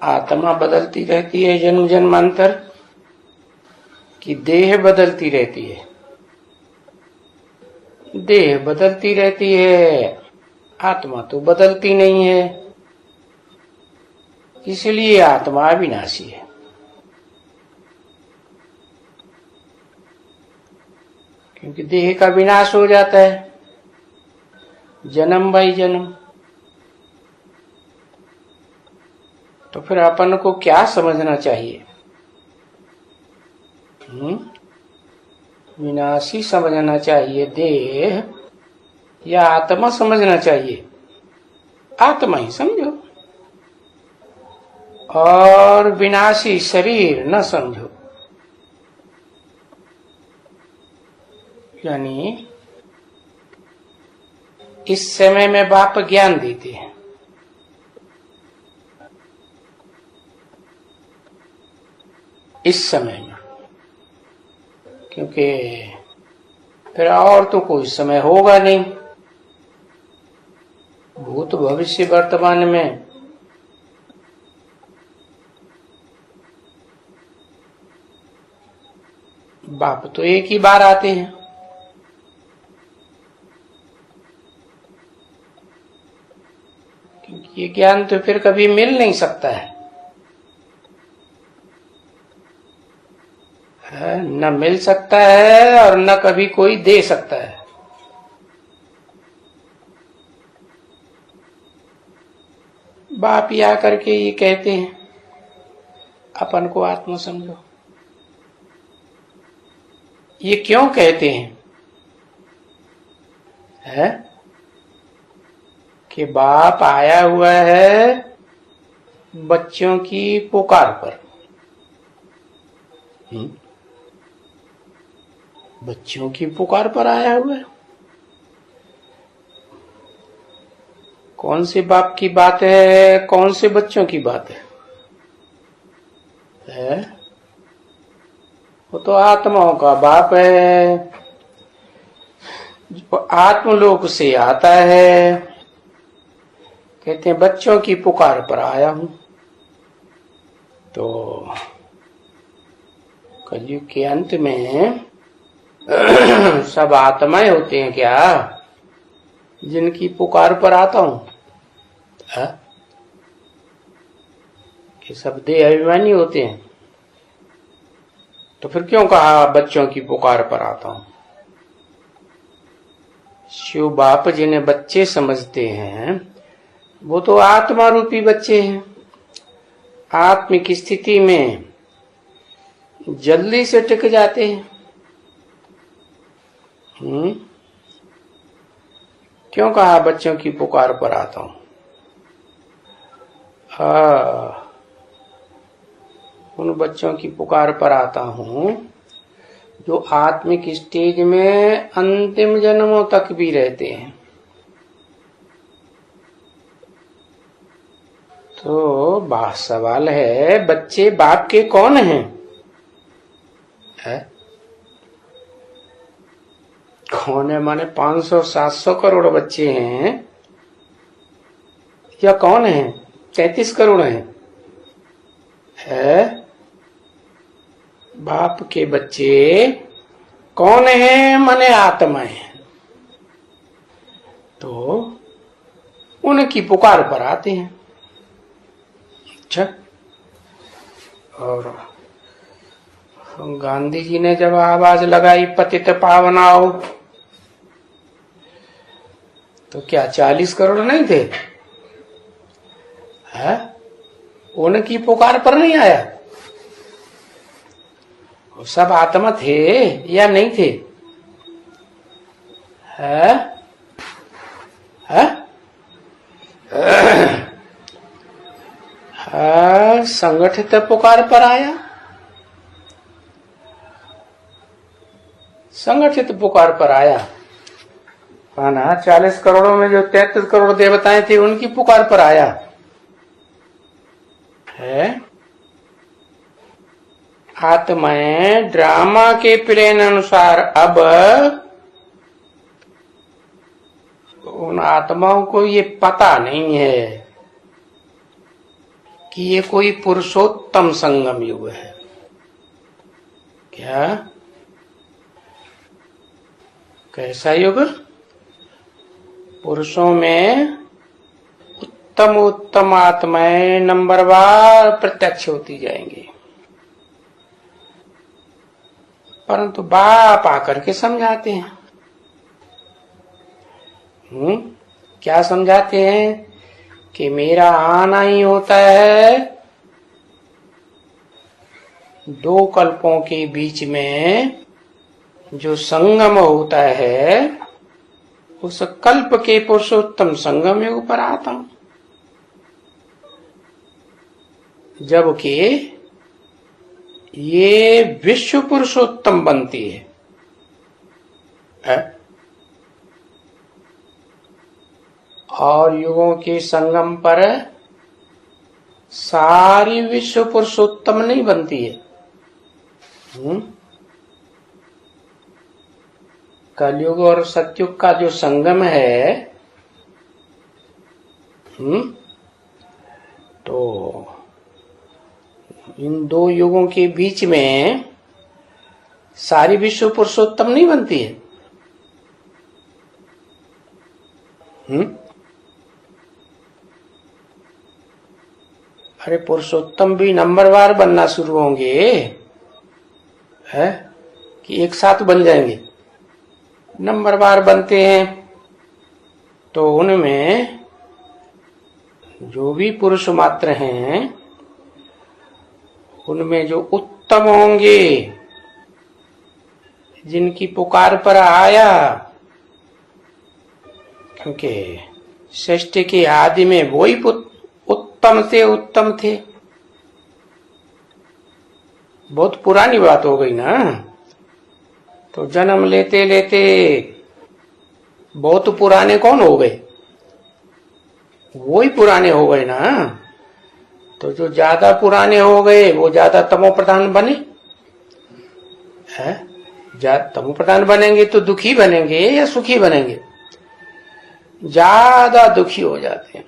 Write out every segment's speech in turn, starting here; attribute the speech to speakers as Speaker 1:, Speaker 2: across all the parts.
Speaker 1: आत्मा बदलती रहती है जन्म जन्मांतर कि देह बदलती रहती है? देह बदलती रहती है, आत्मा तो बदलती नहीं है, इसलिए आत्मा अविनाशी है। क्योंकि देह का विनाश हो जाता है जन्म बाई जन्म। तो फिर अपन को क्या समझना चाहिए? विनाशी समझना चाहिए देह या आत्मा समझना चाहिए? आत्मा ही समझो, और विनाशी शरीर न समझो। यानी इस समय में बाप ज्ञान देते हैं, इस समय में, क्योंकि फिर और तो कोई समय होगा नहीं। भूत भविष्य वर्तमान में बाप तो एक ही बार आते हैं। क्योंकि ये ज्ञान तो फिर कभी मिल नहीं सकता है, न मिल सकता है और न कभी कोई दे सकता है। बाप ही आकर के ये कहते हैं अपन को आत्मा समझो। ये क्यों कहते हैं? कि बाप आया हुआ है बच्चों की पुकार पर। बच्चों की पुकार पर आया हुआ है। कौन से बाप की बात है, कौन से बच्चों की बात है? वो तो आत्माओं का बाप है, जो आत्मलोक से आता है। कहते हैं बच्चों की पुकार पर आया हूं। तो कलयुग के अंत में सब आत्माएं होते हैं क्या जिनकी पुकार पर आता हूं? कि सब देह अभिमानी होते हैं? तो फिर क्यों कहा बच्चों की पुकार पर आता हूं? शिव बाप जिन्हें बच्चे समझते हैं वो तो आत्मा रूपी बच्चे हैं। आत्मिक स्थिति में जल्दी से टिक जाते हैं। क्यों कहा बच्चों की पुकार पर आता हूं? उन बच्चों की पुकार पर आता हूं जो आत्मिक स्टेज में अंतिम जन्मों तक भी रहते हैं। तो सवाल है बच्चे बाप के कौन हैं? कौन है माने 500-700 करोड़ बच्चे हैं या कौन है? 33 करोड़ हैं। बाप के बच्चे कौन है? माने आत्मा है। तो उनकी पुकार पर आते हैं। अच्छा, और गांधी जी ने जब आवाज लगाई पतित पावनाओ, तो क्या 40 करोड़ नहीं थे? उनकी पुकार पर नहीं आया? वो सब आत्मा थे या नहीं थे? संगठित पुकार पर आया। संगठित पुकार पर आया। ना 40 करोड़ों में जो 33 करोड़ देवताएं थे उनकी पुकार पर आया है। आत्माएं ड्रामा के प्लेन अनुसार अब उन आत्माओं को ये पता नहीं है कि ये कोई पुरुषोत्तम संगम युग है। क्या? कैसा युग? पुरुषों में उत्तम उत्तम आत्माएं नंबरवार प्रत्यक्ष होती जाएंगी, परंतु बाप आकर के समझाते हैं। क्या समझाते हैं? कि मेरा आना ही होता है दो कल्पों के बीच में जो संगम होता है, उस कल्प के पुरुषोत्तम संगम युग पर आता हूं, जबकि ये विश्व पुरुषोत्तम बनती है। और युगों के संगम पर सारी विश्व पुरुषोत्तम नहीं बनती है। कलयुग और सतयुग का जो संगम है, तो इन दो युगों के बीच में सारी विश्व पुरुषोत्तम नहीं बनती है। अरे पुरुषोत्तम भी नंबरवार बनना शुरू होंगे, है कि एक साथ बन जाएंगे। नंबरवार बनते हैं तो उनमें जो भी पुरुष मात्र हैं, उनमें जो उत्तम होंगे, जिनकी पुकार पर आया, क्योंकि सृष्टि के आदि में वही उत्तम थे। बहुत पुरानी बात हो गई ना। तो जन्म लेते लेते बहुत पुराने कौन हो गए? वही पुराने हो गए ना। तो जो ज्यादा पुराने हो गए वो ज्यादा तमो प्रधान बने। तमो प्रधान बनेंगे तो दुखी बनेंगे या सुखी बनेंगे? ज्यादा दुखी हो जाते हैं।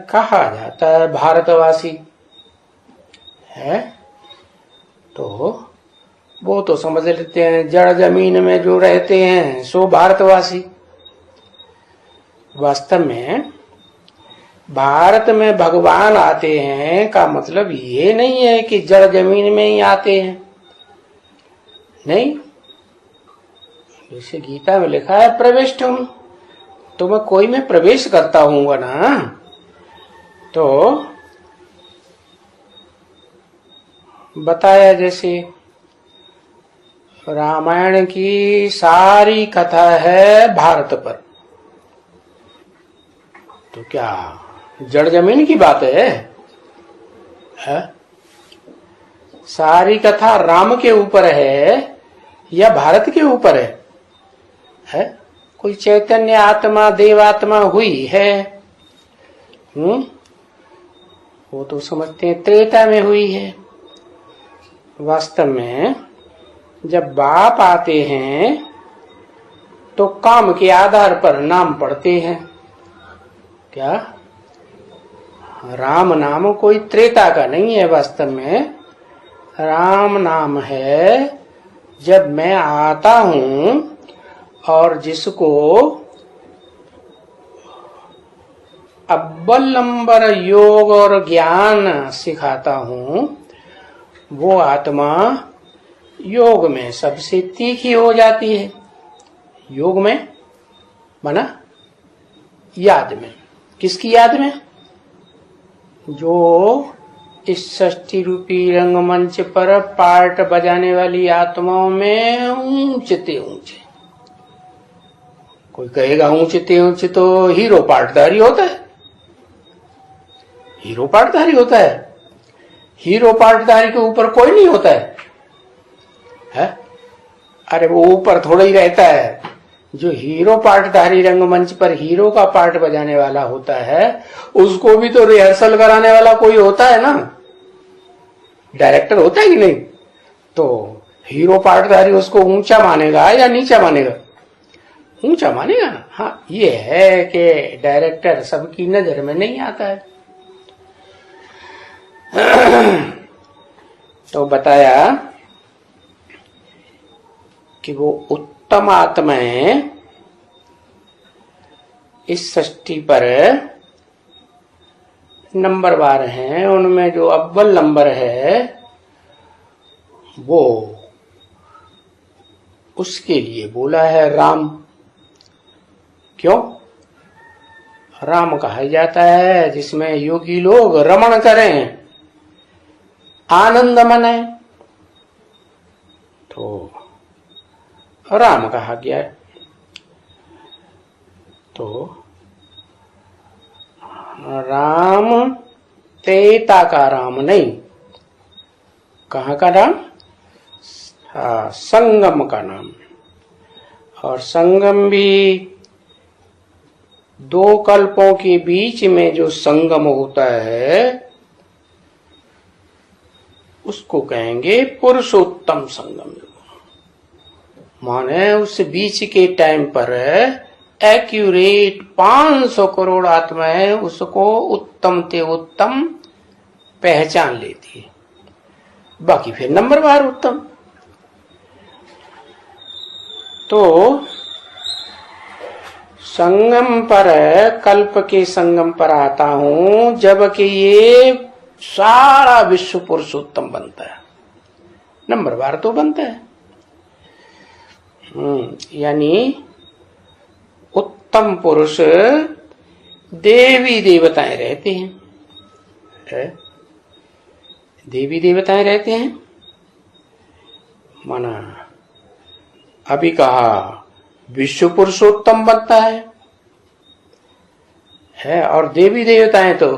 Speaker 1: कहा जाता है भारतवासी है, तो वो तो समझ लेते हैं जड़ जमीन में जो रहते हैं सो भारतवासी। वास्तव में भारत में भगवान आते हैं का मतलब ये नहीं है कि जड़ जमीन में ही आते हैं, नहीं। जैसे गीता में लिखा है प्रविष्टुम, तो मैं कोई में प्रवेश करता हूँ ना, तो बताया जैसे रामायण की सारी कथा है भारत पर, तो क्या जड़ जमीन की बात है? सारी कथा राम के ऊपर है या भारत के ऊपर है? कोई चैतन्य आत्मा देवात्मा हुई है, वो तो समझते हैं त्रेता में हुई है। वास्तव में जब बाप आते हैं तो काम के आधार पर नाम पढ़ते हैं। क्या? राम नाम कोई त्रेता का नहीं है। वास्तव में राम नाम है जब मैं आता हूं और जिसको अव्वल नंबर योग और ज्ञान सिखाता हूं, वो आत्मा योग में सबसे तीखी हो जाती है। योग में माना याद में। किसकी याद में? जो इस षष्ठी रूपी रंगमंच पर पार्ट बजाने वाली आत्माओं में ऊंचते ऊंचे। कोई कहेगा ऊंचते ऊंचे तो हीरो पार्टधारी होता है। हीरो पार्टधारी होता है। हीरो पार्टधारी के ऊपर कोई नहीं होता है? अरे वो ऊपर थोड़ा ही रहता है। जो हीरो पार्टधारी रंगमंच पर हीरो का पार्ट बजाने वाला होता है, उसको भी तो रिहर्सल कराने वाला कोई होता है ना, डायरेक्टर होता है कि नहीं? तो हीरो पार्टधारी उसको ऊंचा मानेगा या नीचा मानेगा? ऊंचा मानेगा ना। हाँ, ये है कि डायरेक्टर सबकी नजर में नहीं आता है। तो बताया कि वो उत्तम आत्माएं इस सृष्टि पर नंबरवार हैं। उनमें जो अव्वल नंबर है वो उसके लिए बोला है राम। क्यों राम कहा जाता है? जिसमें योगी लोग रमण करें, आनंद मनाएं, तो राम कहा गया है। तो राम तेता का राम नहीं, कहाँ का राम? हाँ, संगम का नाम। और संगम भी दो कल्पों के बीच में जो संगम होता है उसको कहेंगे पुरुषोत्तम संगम। माने उस बीच के टाइम पर एक्यूरेट 500 करोड़ आत्माएं उसको उत्तम ते उत्तम पहचान लेती है। बाकी फिर नंबरवार उत्तम। तो संगम पर, कल्प के संगम पर आता हूं जबकि ये सारा विश्व पुरुषोत्तम बनता है, नंबरवार तो बनता है। यानी उत्तम पुरुष देवी देवताएं रहते हैं, देवी देवताएं रहते हैं। माना अभी कहा विश्व पुरुषोत्तम बनता है और देवी देवताएं तो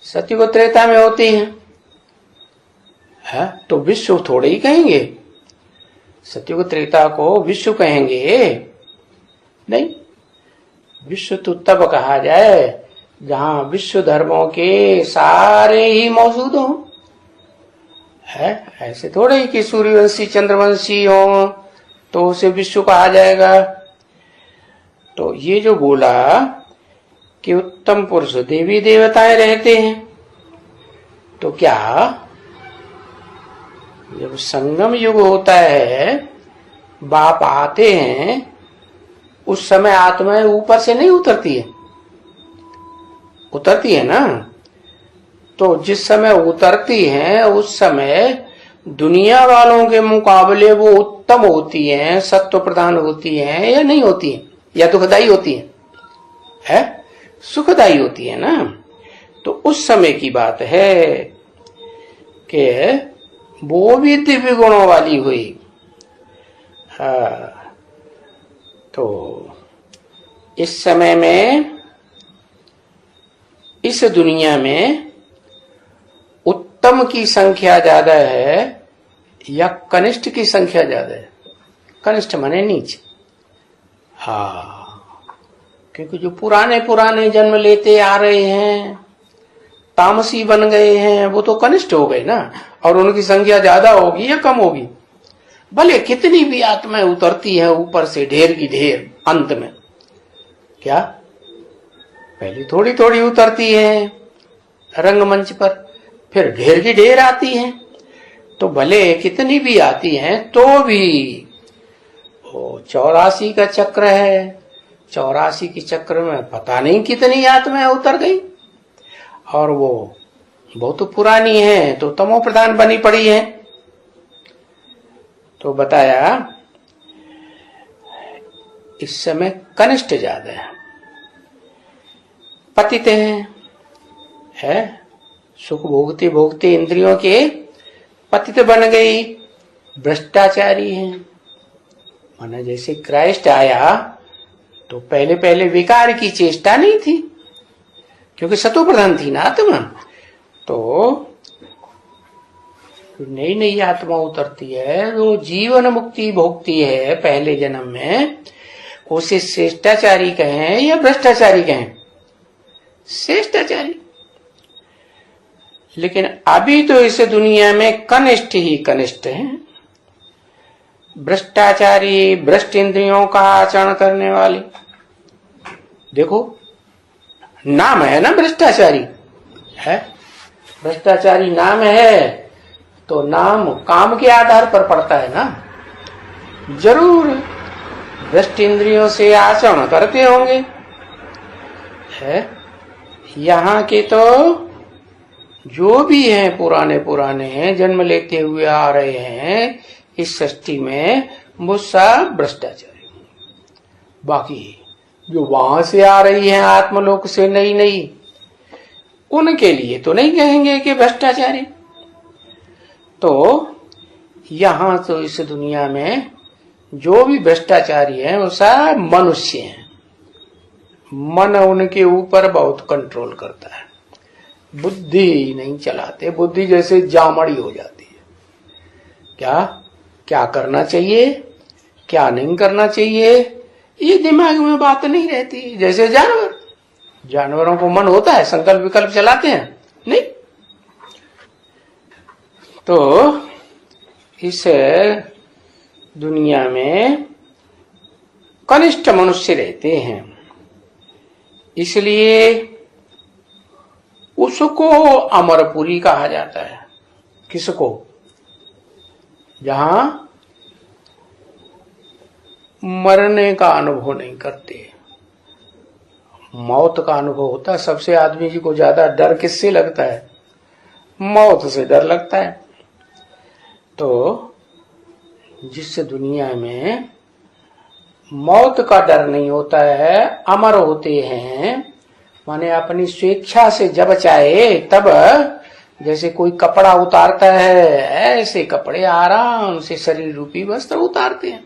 Speaker 1: सतयुग त्रेता में होती हैं। तो विश्व थोड़े ही कहेंगे, सतयुग त्रेता को विश्व कहेंगे नहीं। विश्व तो तब कहा जाए जहां विश्व धर्मों के सारे ही मौजूद हों। ऐसे थोड़े ही कि सूर्यवंशी चंद्रवंशी हो तो उसे विश्व कहा जाएगा। तो ये जो बोला कि उत्तम पुरुष देवी देवताएं रहते हैं, तो क्या जब संगम युग होता है, बाप आते हैं, उस समय आत्माएं ऊपर से नहीं उतरती है? उतरती है ना। तो जिस समय उतरती हैं उस समय दुनिया वालों के मुकाबले वो उत्तम होती हैं, सत्व प्रधान होती हैं या नहीं होती हैं? या दुखदाई होती है? सुखदाई होती है ना। तो उस समय की बात है कि वो भी दिव्य गुणों वाली हुई। तो इस समय में, इस दुनिया में उत्तम की संख्या ज्यादा है या कनिष्ठ की संख्या ज्यादा है? कनिष्ठ माने नीचे। हाँ, क्योंकि जो पुराने पुराने जन्म लेते आ रहे हैं, तामसी बन गए हैं, वो तो कनिष्ठ हो गए ना। और उनकी संख्या ज्यादा होगी या कम होगी? भले कितनी भी आत्माएं उतरती है ऊपर से ढेर की ढेर, अंत में क्या पहले थोड़ी थोड़ी उतरती है रंगमंच पर, फिर ढेर की ढेर आती है। तो भले कितनी भी आती हैं तो भी वो 84 का चक्र है। 84 के चक्र में पता नहीं कितनी आत्माएं उतर गई, और वो बहुत पुरानी है तो तमो प्रधान बनी पड़ी है। तो बताया इस समय कनिष्ठ ज्यादा है, पतित है सुख भोगते भोगते इंद्रियों के पतित बन गई, भ्रष्टाचारी है। माना जैसे क्राइस्ट आया तो पहले पहले विकार की चेष्टा नहीं थी, क्योंकि सतो प्रधान थी ना आत्मा। तो नई नई आत्मा उतरती है, वो जीवन मुक्ति भोगती है पहले जन्म में, उसे श्रेष्ठाचारी कहें या भ्रष्टाचारी कहें? श्रेष्ठाचारी। लेकिन अभी तो इस दुनिया में कनिष्ठ ही कनिष्ठ है। भ्रष्टाचारी, भ्रष्ट इंद्रियों का आचरण करने वाले। देखो नाम है ना भ्रष्टाचारी, है भ्रष्टाचारी नाम है, तो नाम काम के आधार पर पड़ता है ना, जरूर भ्रष्ट इंद्रियों से आचरण करते होंगे, है। यहाँ के तो जो भी हैं पुराने पुराने जन्म लेते हुए आ रहे हैं इस सृष्टि में, वो सब भ्रष्टाचारी। बाकी जो वहां से आ रही है आत्मलोक से नई नई, उनके लिए तो नहीं कहेंगे कि भ्रष्टाचारी। तो यहां तो इस दुनिया में जो भी भ्रष्टाचारी है वो सब मनुष्य हैं। मन उनके ऊपर बहुत कंट्रोल करता है, बुद्धि नहीं चलाते, बुद्धि जैसे जामड़ी हो जाती है। क्या क्या करना चाहिए, क्या नहीं करना चाहिए, ये दिमाग में बात नहीं रहती। जैसे जानवरों को मन होता है, संकल्प विकल्प चलाते हैं नहीं। तो इस दुनिया में कनिष्ठ मनुष्य रहते हैं, इसलिए उसको अमरपुरी कहा जाता है। किसको? जहां मरने का अनुभव नहीं करते, मौत का अनुभव होता है। सबसे आदमी जी को ज्यादा डर किससे लगता है? मौत से डर लगता है। तो जिस दुनिया में मौत का डर नहीं होता है, अमर होते हैं, माने अपनी स्वेच्छा से जब चाहे तब, जैसे कोई कपड़ा उतारता है ऐसे कपड़े आराम से शरीर रूपी वस्त्र उतारते हैं,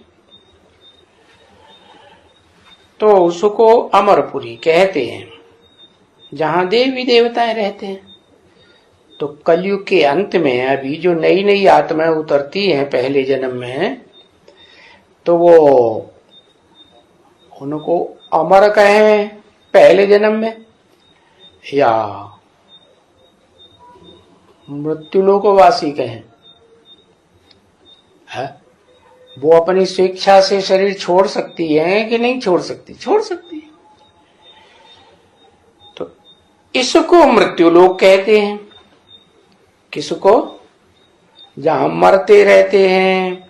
Speaker 1: तो उसको अमरपुरी कहते हैं, जहां देवी देवताएं रहते हैं। तो कलयुग के अंत में अभी जो नई नई आत्माएं उतरती हैं पहले जन्म में, तो वो उनको अमर कहें पहले जन्म में, या मृत्युलोकवासी कहें, है? वो अपनी स्वेच्छा से शरीर छोड़ सकती है कि नहीं छोड़ सकती? छोड़ सकती है। तो इसको मृत्युलोक कहते हैं। किसको? जहां मरते रहते हैं।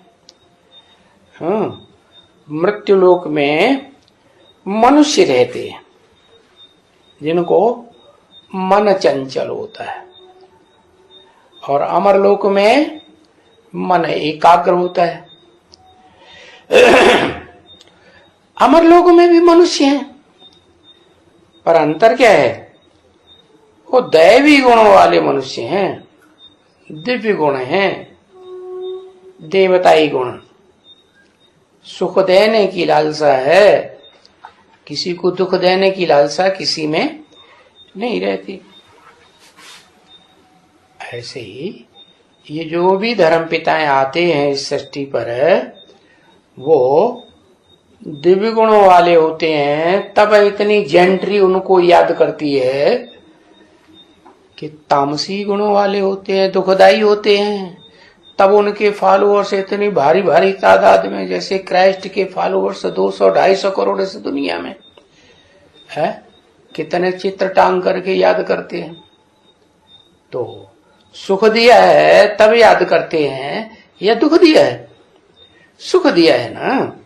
Speaker 1: हाँ, मृत्युलोक में मनुष्य रहते हैं जिनको मन चंचल होता है, और अमरलोक में मन एकाग्र होता है। अमरलोक में भी मनुष्य हैं, पर अंतर क्या है? वो दैवी गुणों वाले मनुष्य हैं, दिव्य गुण हैं, देवताई गुण। सुख देने की लालसा है, किसी को दुख देने की लालसा किसी में नहीं रहती। ऐसे ही ये जो भी धर्म पिताएं आते हैं इस सृष्टि पर, वो दिव्य गुणों वाले होते हैं, तब इतनी जेंट्री उनको याद करती है कि तामसी गुणों वाले होते हैं, दुखदाई होते हैं, तब उनके फॉलोअर्स इतनी भारी भारी तादाद में, जैसे क्राइस्ट के फॉलोअर्स 200-250 करोड़ इस दुनिया में है, कितने चित्र टांग करके याद करते हैं। तो सुख दिया है तब याद करते हैं, या दुख दिया है? सुख दिया है ना,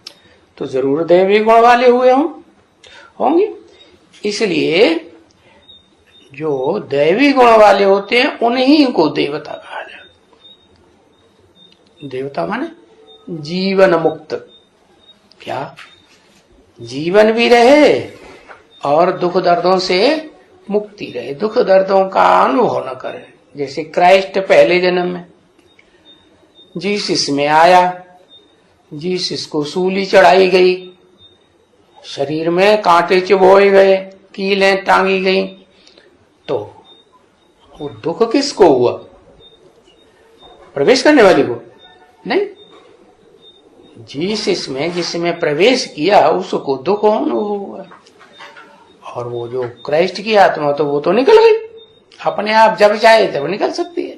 Speaker 1: तो जरूर दैवी गुण वाले हुए होंगे। इसलिए जो दैवी गुण वाले होते हैं उन्हीं को देवता कहा जाता। देवता माने जीवन मुक्त। क्या? जीवन भी रहे और दुख दर्दों से मुक्ति रहे, दुख दर्दों का अनुभव न करे। जैसे क्राइस्ट पहले जन्म में जीसस में आया, जीसस को सूली चढ़ाई गई, शरीर में कांटे चुभोए गए, कीलें टांगी गई, तो वो दुख किसको हुआ? प्रवेश करने वाली को नहीं, जीसस में जिसमें प्रवेश किया उसको दुख अनुभव हुआ। और वो जो क्राइस्ट की आत्मा, तो वो तो निकल गई अपने आप, जब चाहे तब निकल सकती है।